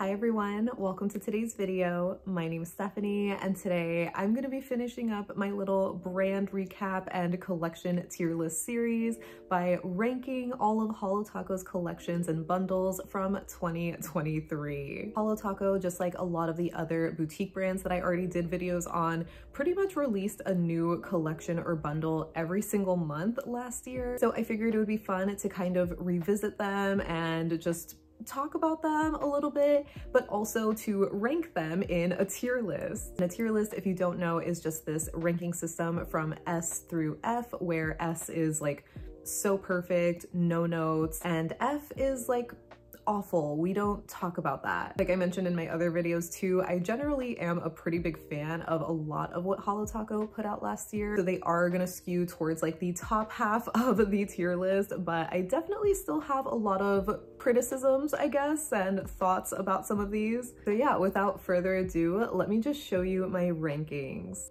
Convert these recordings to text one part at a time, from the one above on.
Hi everyone, welcome to today's video. My name is Stephanie and today I'm going to be finishing up my little brand recap and collection tier list series by ranking all of Holo Taco's collections and bundles from 2023. Holo Taco, just like a lot of the other boutique brands that I already did videos on, pretty much released a new collection or bundle every single month last year. So I figured it would be fun to kind of revisit them and just talk about them a little bit, but also to rank them in a tier list. And a tier list, if you don't know, is just this ranking system from S through F, where S is like so perfect, no notes, and F is like awful. We don't talk about that. Like I mentioned in my other videos too, I generally am a pretty big fan of a lot of what Holo Taco put out last year. So they are gonna skew towards like the top half of the tier list, but I definitely still have a lot of criticisms, I guess, and thoughts about some of these. So yeah, without further ado, let me just show you my rankings.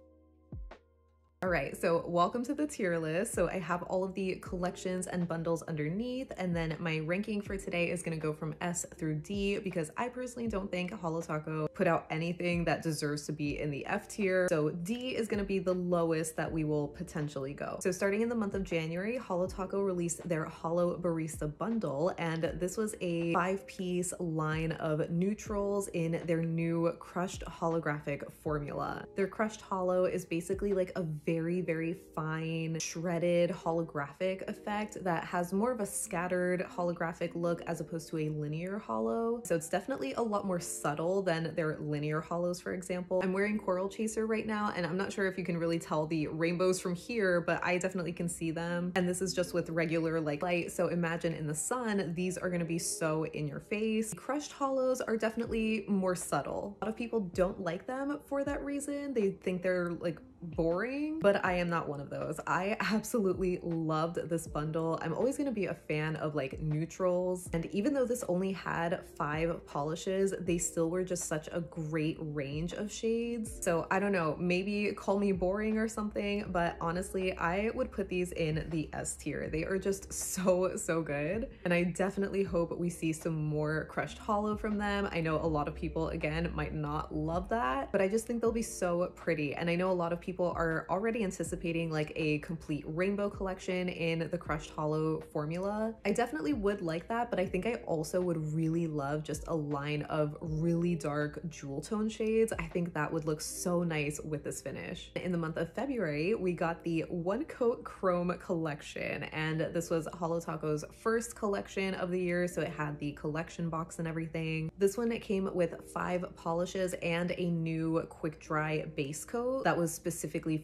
All right, so welcome to the tier list. So I have all of the collections and bundles underneath, and then my ranking for today is gonna go from S through D because I personally don't think Holo Taco put out anything that deserves to be in the F tier. So D is gonna be the lowest that we will potentially go. So starting in the month of January, Holo Taco released their Holo Barista bundle, and this was a 5-piece line of neutrals in their new crushed holographic formula. Their crushed holo is basically like a very, very fine shredded holographic effect that has more of a scattered holographic look as opposed to a linear holo. So it's definitely a lot more subtle than their linear holos, for example. I'm wearing Coral Chaser right now, and I'm not sure if you can really tell the rainbows from here, but I definitely can see them. And this is just with regular like light. So imagine in the sun, these are gonna be so in your face. Crushed holos are definitely more subtle. A lot of people don't like them for that reason. They think they're like boring, but I am not one of those. I absolutely loved this bundle. I'm always going to be a fan of like neutrals, and even though this only had 5 polishes, they still were just such a great range of shades. So I don't know, maybe call me boring or something, but honestly I would put these in the S tier. They are just so good, and I definitely hope we see some more crushed holo from them. I know a lot of people again might not love that, but I just think they'll be so pretty, and I know a lot of people are already anticipating like a complete rainbow collection in the crushed holo formula. I definitely would like that, but I think I also would really love just a line of really dark jewel tone shades. I think that would look so nice with this finish. In the month of February, we got the One Coat Chrome collection, and this was Holo Taco's first collection of the year, so it had the collection box and everything. This one, it came with 5 polishes and a new quick dry base coat that was specifically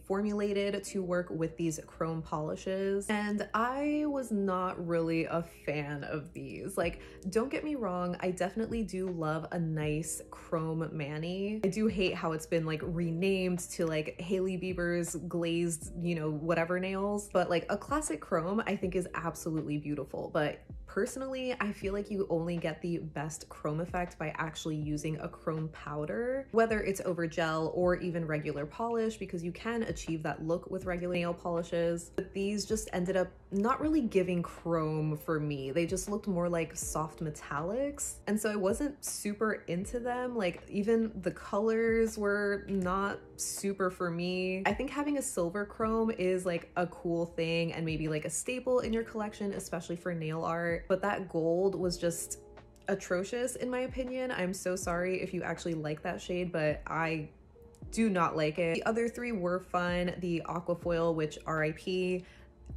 formulated to work with these chrome polishes, and I was not really a fan of these. Like, don't get me wrong, I definitely do love a nice chrome mani. I do hate how it's been like renamed to like Hailey Bieber's glazed, you know, whatever nails, but like a classic chrome I think is absolutely beautiful. But personally, I feel like you only get the best chrome effect by actually using a chrome powder, whether it's over gel or even regular polish, because you can achieve that look with regular nail polishes. But these just ended up not really giving chrome for me. They just looked more like soft metallics, and so I wasn't super into them. Like even the colors were not super for me. I think having a silver chrome is like a cool thing and maybe like a staple in your collection, especially for nail art, but that gold was just atrocious in my opinion. I'm so sorry if you actually like that shade, but I do not like it. The other 3 were fun. The Aquafoil, which RIP,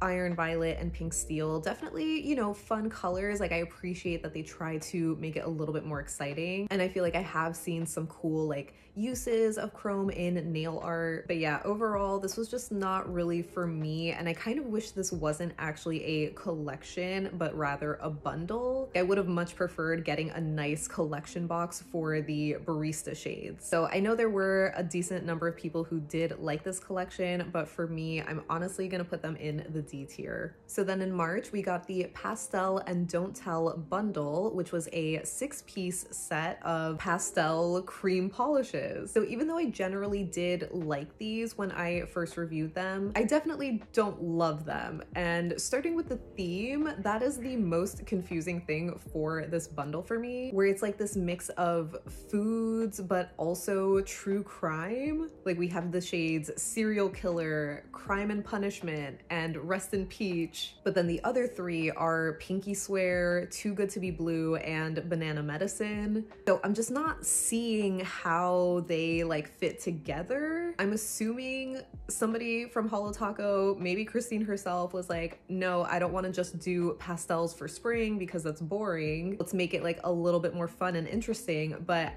Iron Violet, and Pink Steel, definitely, you know, fun colors. Like I appreciate that they try to make it a little bit more exciting, and I feel like I have seen some cool like uses of chrome in nail art. But yeah, overall this was just not really for me, and I kind of wish this wasn't actually a collection but rather a bundle. I would have much preferred getting a nice collection box for the Barista shades. So I know there were a decent number of people who did like this collection, but for me, I'm honestly gonna put them in the the D tier. So then in March, we got the Pastel and Don't Tell bundle, which was a 6-piece set of pastel cream polishes. So even though I generally did like these when I first reviewed them, I definitely don't love them. And starting with the theme, that is the most confusing thing for this bundle for me, where it's like this mix of foods, but also true crime. Like we have the shades Serial Killer, Crime and Punishment, and Rest in Peach. But then the other 3 are Pinky Swear, Too Good to Be Blue, and Banana Medicine. So I'm just not seeing how they like fit together. I'm assuming somebody from Holo Taco, maybe Christine herself, was like, no, I don't want to just do pastels for spring because that's boring. Let's make it like a little bit more fun and interesting. But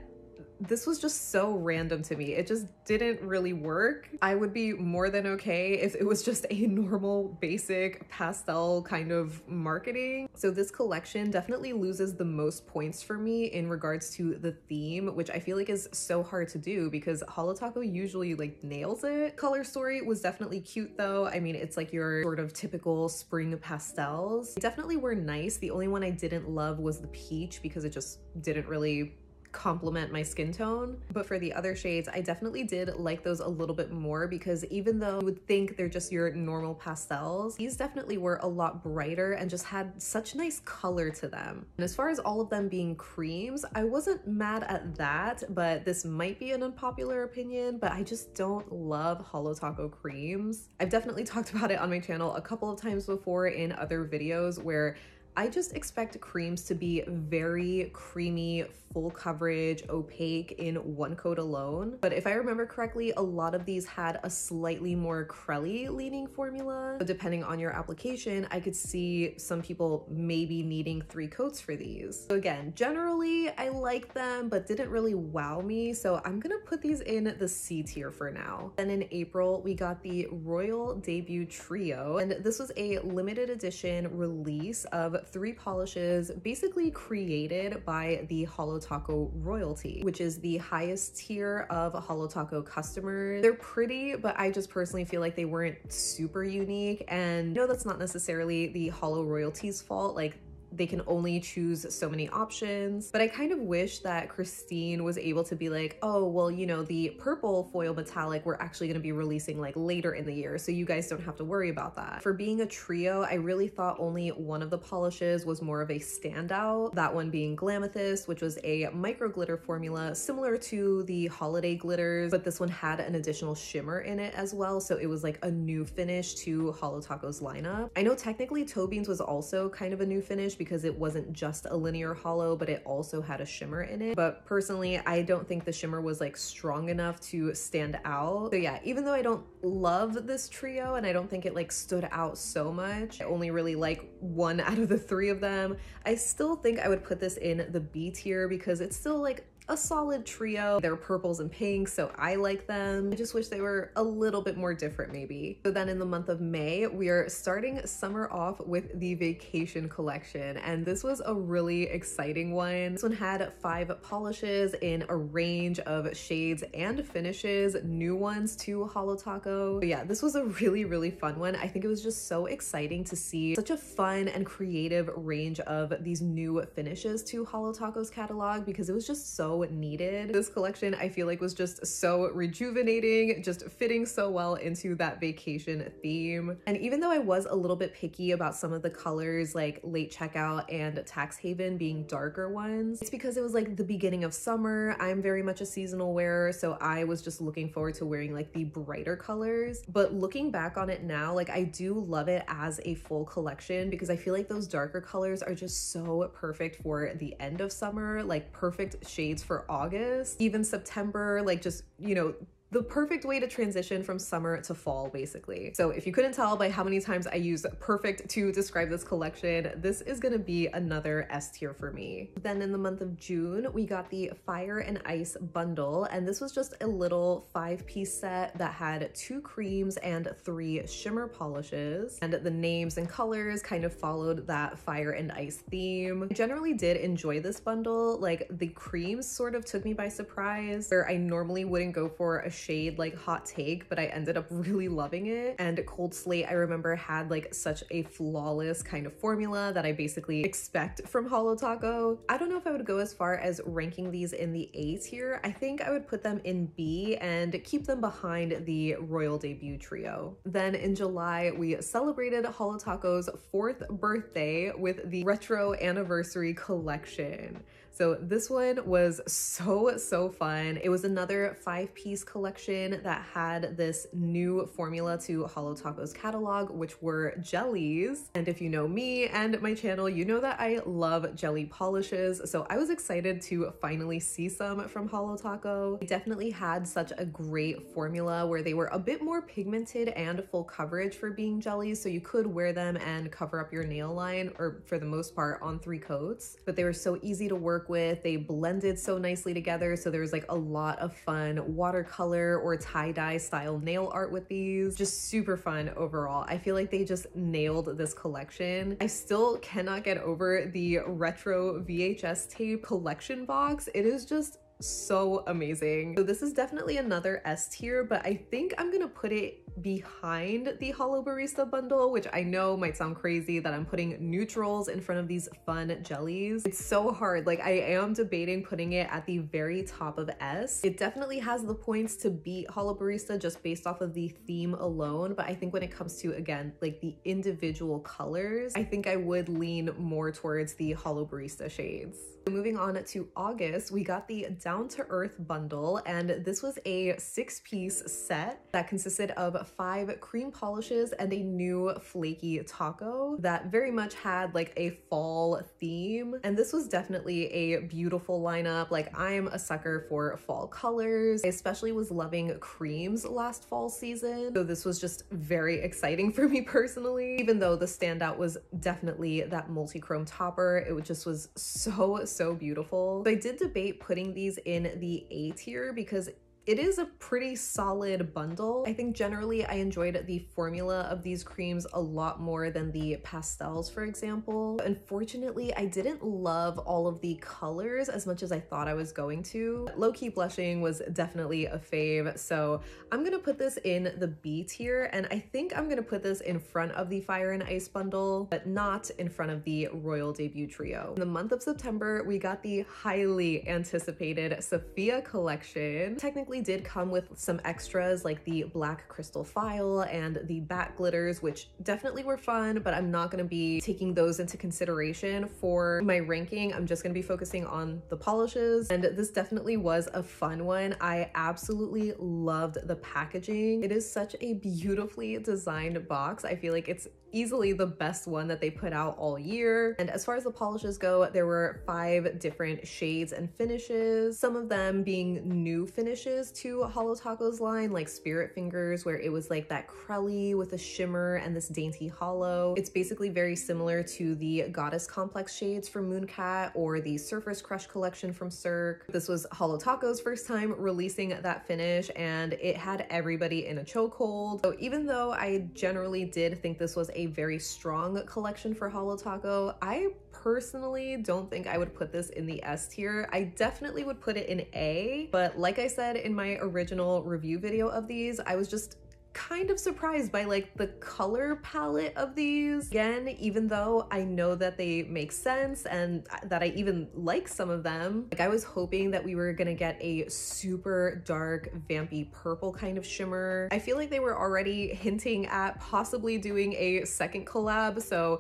this was just so random to me. It just didn't really work. I would be more than okay if it was just a normal, basic pastel kind of marketing. So this collection definitely loses the most points for me in regards to the theme, which I feel like is so hard to do because Holo Taco usually like nails it. Color story was definitely cute though. I mean, it's like your sort of typical spring pastels. They definitely were nice. The only one I didn't love was the peach because it just didn't really complement my skin tone. But for the other shades, I definitely did like those a little bit more because even though you would think they're just your normal pastels, these definitely were a lot brighter and just had such nice color to them. And as far as all of them being creams, I wasn't mad at that, but this might be an unpopular opinion, but I just don't love Holo Taco creams. I've definitely talked about it on my channel a couple of times before in other videos where I just expect creams to be very creamy, full coverage, opaque in one coat alone. But if I remember correctly, a lot of these had a slightly more crelly leaning formula. So depending on your application, I could see some people maybe needing 3 coats for these. So again, generally I like them, but didn't really wow me. So I'm gonna put these in the C tier for now. Then in April, we got the Royal Debut Trio. And this was a limited edition release of 3 polishes basically created by the Holo Taco royalty, which is the highest tier of Holo Taco customers. They're pretty, but I just personally feel like they weren't super unique. And no, that's not necessarily the Holo royalty's fault. Like, they can only choose so many options. But I kind of wish that Christine was able to be like, oh, well, you know, the purple foil metallic we're actually gonna be releasing like later in the year, so you guys don't have to worry about that. For being a trio, I really thought only one of the polishes was more of a standout, that one being Glamethyst, which was a micro glitter formula similar to the holiday glitters, but this one had an additional shimmer in it as well, so it was like a new finish to Holo Taco's lineup. I know technically Toe Beans was also kind of a new finish because it wasn't just a linear holo, but it also had a shimmer in it. But personally, I don't think the shimmer was like strong enough to stand out. So yeah, even though I don't love this trio and I don't think it like stood out so much, I only really like 1 out of the 3 of them, I still think I would put this in the B tier because it's still like a solid trio. They're purples and pinks, so I like them. I just wish they were a little bit more different maybe. So then in the month of May, we are starting summer off with the Vacation collection, and this was a really exciting one. This one had 5 polishes in a range of shades and finishes, new ones to Holo Taco. But yeah, this was a really, really fun one. I think it was just so exciting to see such a fun and creative range of these new finishes to Holo Taco's catalog because it was just so needed. This collection I feel like was just so rejuvenating, just fitting so well into that vacation theme. And even though I was a little bit picky about some of the colors like Late Checkout and Tax Haven being darker ones, it's because it was like the beginning of summer. I'm very much a seasonal wearer, so I was just looking forward to wearing like the brighter colors. But looking back on it now, like I do love it as a full collection because I feel like those darker colors are just so perfect for the end of summer, like perfect shades for August, even September, like just, you know, the perfect way to transition from summer to fall, basically. So if you couldn't tell by how many times I use perfect to describe this collection, this is gonna be another S tier for me. Then in the month of June, we got the Fire and Ice bundle, and this was just a little 5-piece set that had 2 creams and 3 shimmer polishes, and the names and colors kind of followed that Fire and Ice theme. I generally did enjoy this bundle. Like the creams sort of took me by surprise, where I normally wouldn't go for a shade like Hot Take, but I ended up really loving it. And Cold Slate, I remember, had like such a flawless kind of formula that I basically expect from Holo Taco. I don't know if I would go as far as ranking these in the A tier. I think I would put them in B and keep them behind the Royal Debut trio. Then in July, we celebrated Holo Taco's 4th birthday with the Retro Anniversary Collection. So this one was so fun. It was another 5-piece collection that had this new formula to Holo Taco's catalog, which were jellies. And if you know me and my channel, you know that I love jelly polishes. So I was excited to finally see some from Holo Taco. They definitely had such a great formula where they were a bit more pigmented and full coverage for being jellies. So you could wear them and cover up your nail line, or for the most part on 3 coats, but they were so easy to work with. They blended so nicely together, so there was like a lot of fun watercolor or tie-dye style nail art with these. Just super fun overall. I feel like they just nailed this collection. I still cannot get over the retro VHS tape collection box. It is just so amazing. So this is definitely another S tier, but I think I'm gonna put it behind the Holo Barista bundle, which I know might sound crazy that I'm putting neutrals in front of these fun jellies. It's so hard. Like, I am debating putting it at the very top of S. It definitely has the points to beat Holo Barista just based off of the theme alone, but I think when it comes to, again, like the individual colors, I think I would lean more towards the Holo Barista shades. Moving on to August, we got the Down to Earth bundle, and this was a 6-piece set that consisted of 5 cream polishes and a new flaky taco that very much had like a fall theme. And this was definitely a beautiful lineup. Like, I'm a sucker for fall colors. I especially was loving creams last fall season, so this was just very exciting for me personally. Even though the standout was definitely that multi-chrome topper, it just was so beautiful. So I did debate putting these in the A tier because it is a pretty solid bundle. I think generally I enjoyed the formula of these creams a lot more than the pastels, for example. Unfortunately, I didn't love all of the colors as much as I thought I was going to. Low-key blushing was definitely a fave, so I'm gonna put this in the B tier, and I think I'm gonna put this in front of the Fire and Ice bundle, but not in front of the Royal Debut trio. In the month of September, we got the highly anticipated Safiya collection. Technically did come with some extras like the black crystal file and the bat glitters, which definitely were fun, but I'm not going to be taking those into consideration for my ranking. I'm just going to be focusing on the polishes, and this definitely was a fun one. I absolutely loved the packaging. It is such a beautifully designed box. I feel like it's easily the best one that they put out all year. And as far as the polishes go, there were 5 different shades and finishes, some of them being new finishes to Holo Taco's line, like Spirit Fingers, where it was like that crelly with a shimmer and this dainty hollow. It's basically very similar to the Goddess Complex shades from Mooncat or the Surfer's Crush collection from Cirque. This was Holo Taco's first time releasing that finish, and it had everybody in a chokehold. So even though I generally did think this was a very strong collection for Holo Taco, I personally don't think I would put this in the S tier. I definitely would put it in A, but like I said in my original review video of these, I was just kind of surprised by like the color palette of these. Again, even though I know that they make sense and that I even like some of them, like I was hoping that we were gonna get a super dark vampy purple kind of shimmer. I feel like they were already hinting at possibly doing a second collab, so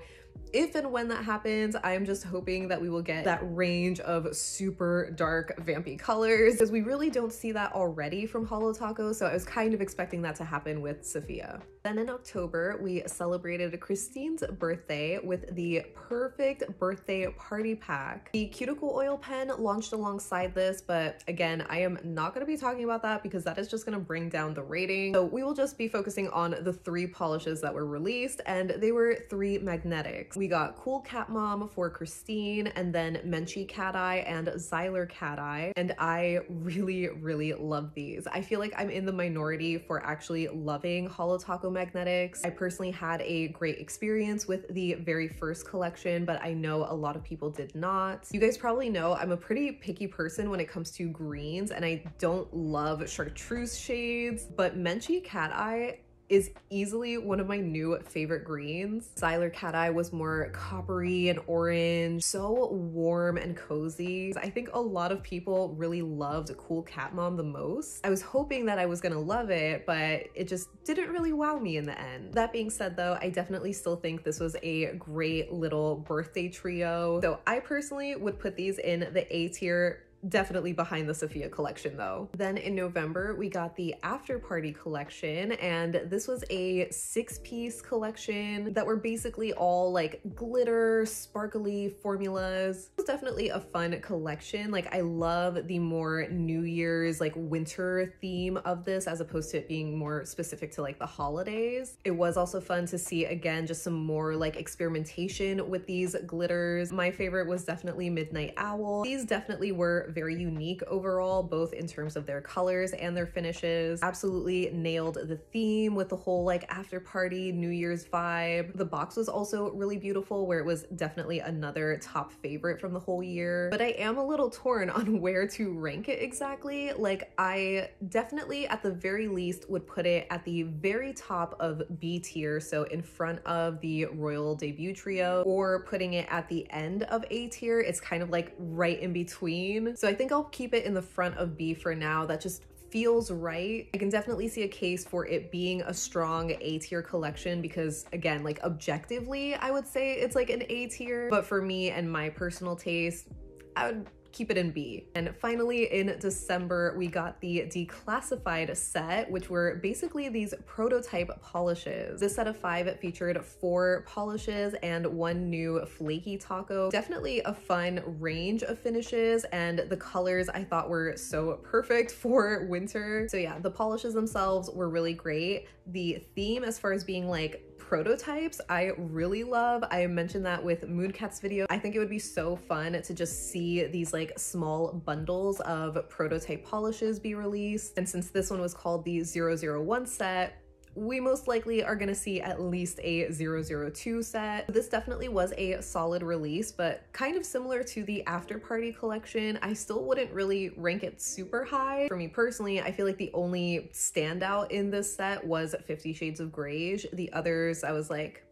if and when that happens, I'm just hoping that we will get that range of super dark vampy colors, because we really don't see that already from Holo Taco, so I was kind of expecting that to happen with Safiya. Then in October, we celebrated Christine's birthday with the Purrfect birthday party pack. The cuticle oil pen launched alongside this, but again, I am not going to be talking about that because that is just going to bring down the rating. So we will just be focusing on the 3 polishes that were released, and they were 3 magnetics. We got Cool Cat Mom for Christine, and then Menchie Cat Eye and Xyler Cat Eye, and I really love these. I feel like I'm in the minority for actually loving Holo Taco magnetics. I personally had a great experience with the very first collection, but I know a lot of people did not. You guys probably know I'm a pretty picky person when it comes to greens, and I don't love chartreuse shades, but Menchie Cat Eye is easily one of my new favorite greens. Xyler Cat Eye was more coppery and orange, so warm and cozy. I think a lot of people really loved Cool Cat Mom the most. I was hoping that I was gonna love it, but it just didn't really wow me in the end. That being said though, I definitely still think this was a great little birthday trio. So I personally would put these in the A tier, definitely behind the Safiya collection though. Then in November, we got the After Party collection, and this was a 6-piece collection that were basically all like glitter, sparkly formulas. It was definitely a fun collection. Like I love the more New Year's like winter theme of this as opposed to it being more specific to like the holidays. It was also fun to see again just some more like experimentation with these glitters. My favorite was definitely Midnight Owl. These definitely were very unique overall, both in terms of their colors and their finishes. Absolutely nailed the theme with the whole like after party New Year's vibe. The box was also really beautiful, where it was definitely another top favorite from the whole year. But I am a little torn on where to rank it exactly. Like I definitely at the very least would put it at the very top of B tier, so in front of the Royal Debut Trio, or putting it at the end of A tier. It's kind of like right in between. So I think I'll keep it in the front of B for now. That just feels right. I can definitely see a case for it being a strong A tier collection because again, like objectively, I would say it's like an A tier, but for me and my personal taste, I would keep it in B. And finally in December, we got the Declassified set, which were basically these prototype polishes. This set of 5 featured 4 polishes and 1 new flaky taco. Definitely a fun range of finishes, and the colors I thought were so perfect for winter. So yeah, the polishes themselves were really great. The theme as far as being like prototypes, I really love. I mentioned that with Mooncat's video. I think it would be so fun to just see these like small bundles of prototype polishes be released. And since this one was called the 001 set, we most likely are gonna see at least a 002 set. This definitely was a solid release, but kind of similar to the After Party collection, I still wouldn't really rank it super high. For me personally, I feel like the only standout in this set was 50 Shades of Grey. The others, I was like,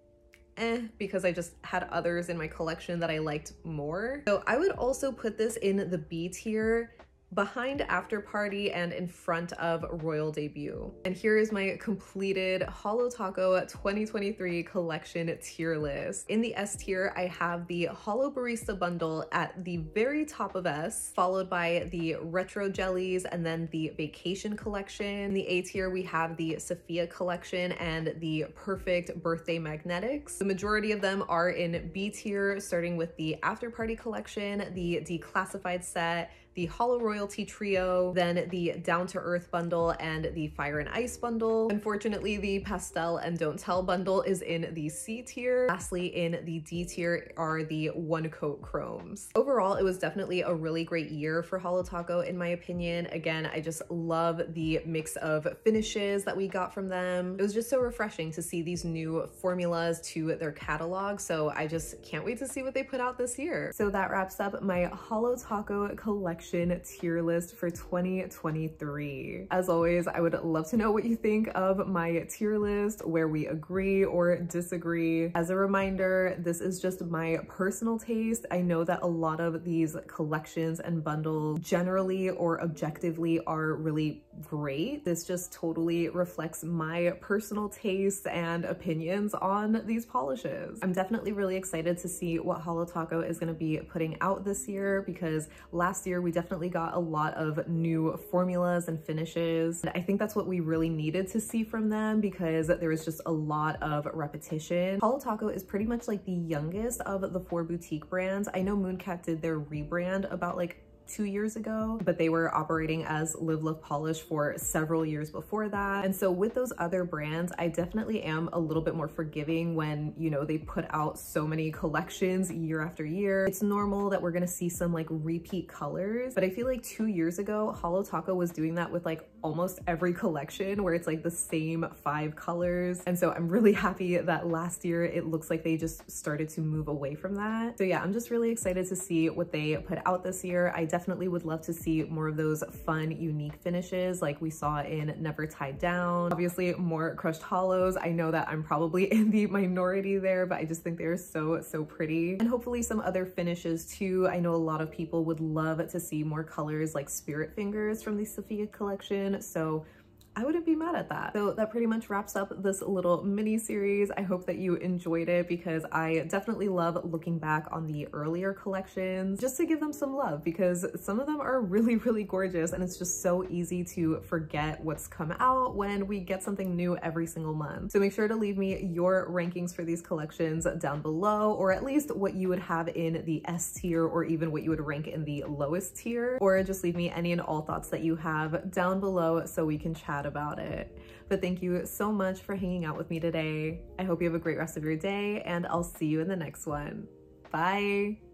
because I just had others in my collection that I liked more. So I would also put this in the B tier, behind After Party and in front of Royal Debut. And here is my completed Holo Taco 2023 collection tier list. In the S tier, I have the Holo Barista bundle at the very top of S, followed by the Retro Jellies and then the Vacation collection. In the A tier, we have the Safiya collection and the Purrfect birthday magnetics. The majority of them are in B tier, starting with the After Party collection, the Declassified set, the Holo Royalty Trio, then the Down to Earth bundle and the Fire and Ice bundle. Unfortunately, the Pastel and Don't Tell bundle is in the C tier. Lastly, in the D tier are the One Coat Chromes. Overall, it was definitely a really great year for Holo Taco in my opinion. Again, I just love the mix of finishes that we got from them. It was just so refreshing to see these new formulas to their catalog, so I just can't wait to see what they put out this year. So that wraps up my Holo Taco collection tier list for 2023. As always, I would love to know what you think of my tier list, where we agree or disagree. As a reminder, this is just my personal taste. I know that a lot of these collections and bundles generally or objectively are really great. This just totally reflects my personal tastes and opinions on these polishes. I'm definitely really excited to see what Holo Taco is going to be putting out this year, because last year we definitely got a lot of new formulas and finishes. And I think that's what we really needed to see from them, because there was just a lot of repetition. Holo Taco is pretty much like the youngest of the 4 boutique brands. I know Mooncat did their rebrand about like 2 years ago, but they were operating as Live Love Polish for several years before that. And so with those other brands, I definitely am a little bit more forgiving when, you know, they put out so many collections year after year. It's normal that we're gonna see some like repeat colors, but I feel like 2 years ago, Holo Taco was doing that with like almost every collection where it's like the same 5 colors. And so I'm really happy that last year it looks like they just started to move away from that. So yeah, I'm just really excited to see what they put out this year. I definitely would love to see more of those fun, unique finishes like we saw in Never Tied Down. Obviously more crushed hollows. I know that I'm probably in the minority there, but I just think they're so pretty. And hopefully some other finishes too. I know a lot of people would love to see more colors like spirit fingers from the Safiya collection. So I wouldn't be mad at that. So that pretty much wraps up this little mini series. I hope that you enjoyed it because I definitely love looking back on the earlier collections just to give them some love because some of them are really gorgeous and it's just so easy to forget what's come out when we get something new every single month. So make sure to leave me your rankings for these collections down below, or at least what you would have in the S tier or even what you would rank in the lowest tier, or just leave me any and all thoughts that you have down below so we can chat about it. But thank you so much for hanging out with me today. I hope you have a great rest of your day and I'll see you in the next one. Bye.